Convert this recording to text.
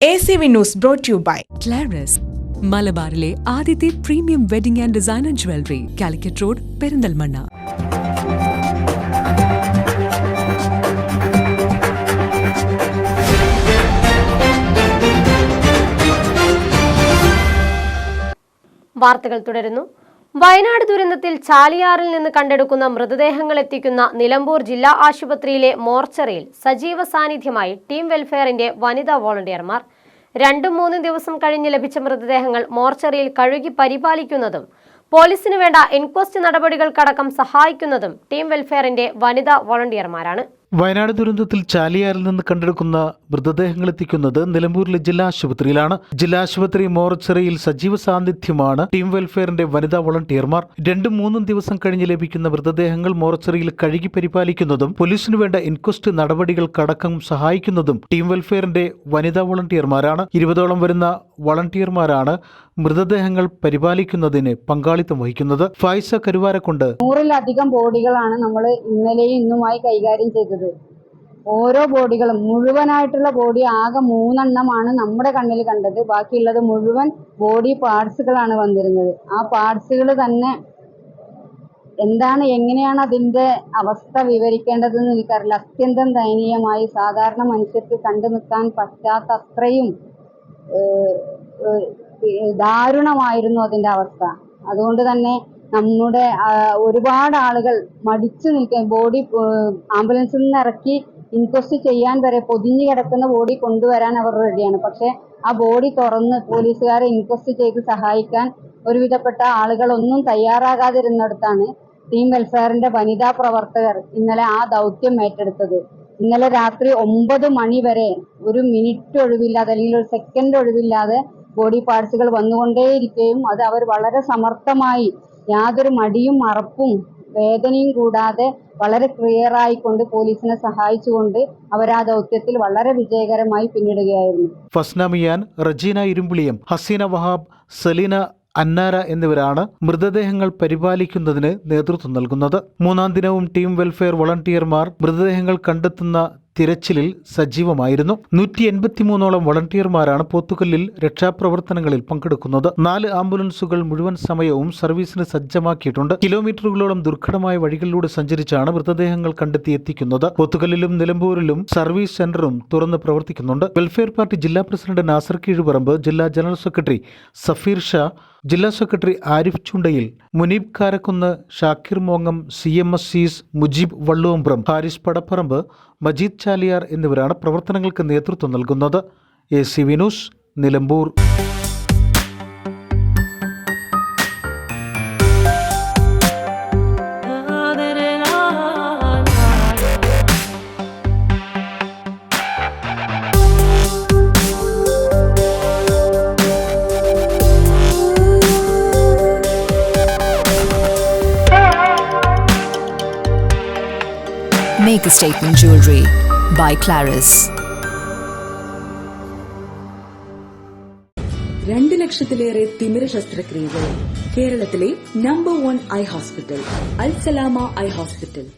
ACV News brought to you by Claris, മലബാറിലെ ആദ്യത്തെ premium wedding and designer jewellery, Calicut road, Perinthalmanna. വാർത്തകൾ തുടരുന്നു. വയനാട് ദുരന്തത്തിൽ ചാലിയാറിൽ നിന്ന് കണ്ടെടുക്കുന്ന മൃതദേഹങ്ങൾ എത്തിക്കുന്ന നിലമ്പൂർ ജില്ലാ ആശുപത്രിയിലെ മോർച്ചറിയിൽ സജീവ സാന്നിധ്യമായി ടീം വെൽഫെയറിന്റെ വനിതാ വോളണ്ടിയർമാർ. 2-3 ദിവസം കഴിഞ്ഞ് ലഭിച്ച മൃതദേഹങ്ങൾ മോർച്ചറിയിൽ കഴുകി പരിപാലിക്കുന്നതും പോലീസിന് വേണ്ട ഇൻക്വസ്റ്റ് നടപടികൾക്കടക്കം സഹായിക്കുന്നതും ടീം വെൽഫെയറിന്റെ വനിതാ വോളണ്ടിയർമാരാണ്. വയനാട് ദുരന്തത്തിൽ ചാലിയാറിൽ നിന്ന് കണ്ടെടുക്കുന്ന മൃതദേഹങ്ങൾ എത്തിക്കുന്നത് നിലമ്പൂരിലെ ജില്ലാ ആശുപത്രിയിലാണ്. ജില്ലാ ആശുപത്രി മോർച്ചറിയിൽ സജീവ സാന്നിധ്യമാണ് ടീം വെൽഫെയറിന്റെ വനിതാ വോളണ്ടിയർമാർ. 2-3 ദിവസം കഴിഞ്ഞ് ലഭിക്കുന്ന മൃതദേഹങ്ങൾ മോർച്ചറിയിൽ കഴുകി പരിപാലിക്കുന്നതും പോലീസിന് വേണ്ട ഇൻക്വസ്റ്റ് നടപടികൾക്കടക്കം സഹായിക്കുന്നതും ടീം വെൽഫെയറിന്റെ വനിതാ വോളണ്ടിയർമാരാണ്. 20ഓളം വരുന്ന വോളണ്ടിയർമാരാണ് മൃതദേഹങ്ങൾ പരിപാലിക്കുന്നതിന് പങ്കാളിത്തം വഹിക്കുന്നത്. ഫൈസ കരുവാരക്കൊണ്ട് 100-ലധികം ബോഡികളാണ് നമ്മൾ ഇന്നലെയും ഇന്നുമായി കൈകാര്യം ചെയ്തത്. ഓരോ ബോഡികളും മുഴുവനായിട്ടുള്ള ബോഡി ആകെ 3 എണ്ണമാണ് നമ്മുടെ കണ്ണിൽ കണ്ടത്. ബാക്കിയുള്ളത് മുഴുവൻ ബോഡി പാർട്സുകളാണ് വന്നിരുന്നത്. ആ പാർട്സുകൾ തന്നെ എങ്ങനെയാണ് അതിൻ്റെ അവസ്ഥ വിവരിക്കേണ്ടതെന്ന് എനിക്കറിയില്ല. അത്യന്തം ദയനീയമായി സാധാരണ മനുഷ്യർക്ക് കണ്ടു നിൽക്കാൻ പറ്റാത്ത അത്രയും ദാരുണമായിരുന്നു അതിൻ്റെ അവസ്ഥ. അതുകൊണ്ട് തന്നെ നമ്മുടെ ഒരുപാട് ആളുകൾ മടിച്ചു നിൽക്കാൻ, ബോഡി ആംബുലൻസിൽ നിന്ന് ഇറക്കി ഇൻക്വസ്റ്റ് ചെയ്യാൻ വരെ പൊതിഞ്ഞു കിടക്കുന്ന ബോഡി കൊണ്ടുവരാൻ അവർ റെഡിയാണ്. പക്ഷെ ആ ബോഡി തുറന്ന് പോലീസുകാരെ ഇൻക്വസ്റ്റ് ചെയ്ത് സഹായിക്കാൻ ഒരുവിധപ്പെട്ട ആളുകളൊന്നും തയ്യാറാകാതിരുന്നിടത്താണ് ടീം വെൽഫെയറിന്റെ വനിതാ പ്രവർത്തകർ ഇന്നലെ ആ ദൗത്യം ഏറ്റെടുത്തത്. ഇന്നലെ രാത്രി 9 മണി വരെ ഒരു മിനിറ്റ് ഒഴിവില്ലാതെ അല്ലെങ്കിൽ ഒരു സെക്കൻഡ് ഒഴിവില്ലാതെ ബോഡി പാർട്സുകൾ വന്നുകൊണ്ടേയിരിക്കുകയും അത് അവർ വളരെ സമർത്ഥമായി, യാതൊരു മടിയും മറപ്പും വേദനയും കൂടാതെ വളരെ ക്ലിയർ ആയിക്കൊണ്ട് പോലീസിനെ സഹായിച്ചുകൊണ്ട് അവർ ആ ദൗത്യത്തിൽ വളരെ വിജയകരമായി പിന്നിടുകയായിരുന്നു. ഫസ്ന മിയാൻ, റജീന ഇരുമ്പിളിയം, ഹസീന വഹാബ്, സലീന അന്നാര എന്നിവരാണ് മൃതദേഹങ്ങൾ പരിപാലിക്കുന്നതിന് നേതൃത്വം നൽകുന്നത്. 3-ാം ദിനവും ടീം വെൽഫെയർ വോളണ്ടിയർമാർ മൃതദേഹങ്ങൾ കണ്ടെത്തുന്ന തിരച്ചിലിൽ സജീവമായിരുന്നു. 183ഓളം വോളണ്ടിയർമാരാണ് പോത്തുകല്ലിൽ രക്ഷാപ്രവർത്തനങ്ങളിൽ പങ്കെടുക്കുന്നത്. 4 ആംബുലൻസുകൾ മുഴുവൻ സമയവും സർവീസിന് സജ്ജമാക്കിയിട്ടുണ്ട്. കിലോമീറ്ററുകളോളം ദുർഘടമായ വഴികളിലൂടെ സഞ്ചരിച്ചാണ് മൃതദേഹങ്ങൾ കണ്ടെത്തി എത്തിക്കുന്നത്. പോത്തുകല്ലിലും നിലമ്പൂരിലും സർവീസ് സെന്ററും തുറന്ന് പ്രവർത്തിക്കുന്നുണ്ട്. വെൽഫെയർ പാർട്ടി ജില്ലാ പ്രസിഡന്റ് നാസർ കീഴുപറമ്പ്, ജില്ലാ ജനറൽ സെക്രട്ടറി സഫീർ ഷാ, ജില്ലാ സെക്രട്ടറി ആരിഫ് ചുണ്ടയിൽ, മുനീബ് കാരക്കുന്ന്, ഷാക്കിർ മോങ്ങം, CMS മുജീബ് വള്ളുവമ്പ്രം, ഹാരിസ് പടപ്പറമ്പ്, മജീദ് ചാലിയാർ എന്നിവരാണ് പ്രവർത്തനങ്ങൾക്ക് നേതൃത്വം നൽകുന്നത്. ACV news, Nilambur. Make a Statement Jewelry by Claris. 2 ലക്ഷത്തിലേറെ തിമിര ശസ്ത്രക്രിയകൾ കേരളത്തിലെ നമ്പർ 1 ഐ ഹോസ്പിറ്റൽ, അൽ സലാമ ഐ ഹോസ്പിറ്റൽ.